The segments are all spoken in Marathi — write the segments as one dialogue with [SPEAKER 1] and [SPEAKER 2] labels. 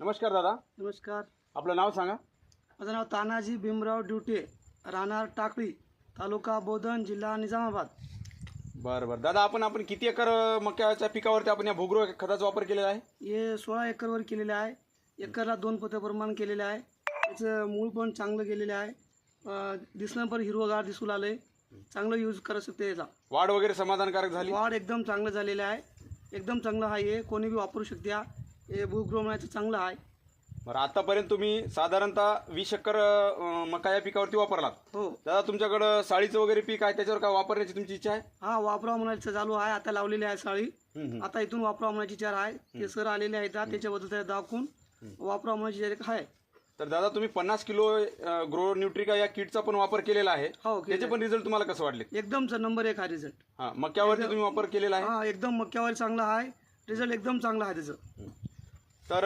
[SPEAKER 1] नमस्कार दादा,
[SPEAKER 2] नमस्कार.
[SPEAKER 1] आपलं नाव सांगा.
[SPEAKER 2] माझं नाव तानाजी भीमराव ड्युटे, राहणार टाकळी, तालुका बोधन, जिल्हा निजामाबाद.
[SPEAKER 1] बरं दादा, आपण किती एकर मक्याच्या पिकावरती आपण या भुगरू खताचा वापर केलेला आहे?
[SPEAKER 2] हे 16 एकरवर केलेले आहे. एकरला 2 पोते प्रमाण केलेले आहे. त्याचं मूळ पण चांगलं गेलेलं आहे. दिसणं पण हिरवगार दिसू लागले. चांगलं यूज करू शकते. याचा
[SPEAKER 1] वाढ वगैरे समाधानकारक झाली?
[SPEAKER 2] वाढ एकदम चांगलं झालेलं आहे. एकदम चांगलं आहे. हे कोणी बी वापरू शकते. हे भूग्रो म्हणायचं चांगलं आहे.
[SPEAKER 1] बरं, आतापर्यंत तुम्ही साधारणतः 20 एकर मका या पिकावरती वापरलात.
[SPEAKER 2] हो
[SPEAKER 1] दादा, तुमच्याकडं साळीचं वगैरे पीक आहे, त्याच्यावर काय वापरण्याची तुमची इच्छा आहे?
[SPEAKER 2] हा, वापरावं म्हणायचं चालू आहे. आता लावलेली आहे साळी. आता इथून वापरावं म्हणायची विचार आहे. ते सर आलेले आहेत, त्याच्याबद्दल त्याला दाखवून वापरावं म्हणायची विचार आहे.
[SPEAKER 1] तर दादा, तुम्ही 50 किलो ग्रो न्यूट्रिका या किटचा पण वापर केलेला आहे.
[SPEAKER 2] हो,
[SPEAKER 1] त्याचे पण रिझल्ट तुम्हाला कसं वाटले?
[SPEAKER 2] एकदम नंबर 1 हा रिझल्ट.
[SPEAKER 1] हा, मक्यावरती तुम्ही वापर केलेला आहे?
[SPEAKER 2] हा, एकदम मक्यावर चांगला आहे. रिझल्ट एकदम चांगला आहे त्याचं.
[SPEAKER 1] तर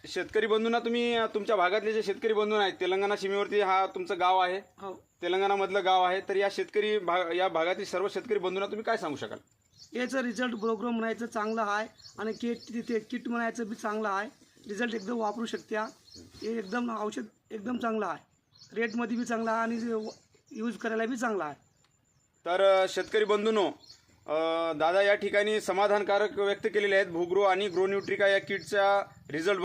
[SPEAKER 1] शेतकरी बंधूंना, तुम्ही तुमच्या भागातले जे शेतकरी बंधू आहेत, तेलंगणा सीमेवरती हा तुमचं गाव आहे,
[SPEAKER 2] हो,
[SPEAKER 1] तेलंगणामधलं गाव आहे, तर या या भागातील सर्व शेतकरी बंधूंना तुम्ही काय सांगू शकाल?
[SPEAKER 2] याचं रिझल्ट प्रोग्राम म्हणायचं चांगलं आहे. आणि किट म्हणायचं बी चांगलं आहे. रिझल्ट एकदम वापरू शकते. हे एकदम औषध एकदम चांगलं आहे. रेटमध्ये बी चांगलं आहे आणि यूज करायला बी चांगलं आहे.
[SPEAKER 1] तर शेतकरी बंधूंनो, दादा या ठिकाणी समाधानकारक व्यक्त केलेले आहेत. भूग्रो आणि ग्रो न्यूट्रिका या किटचा रिझल्ट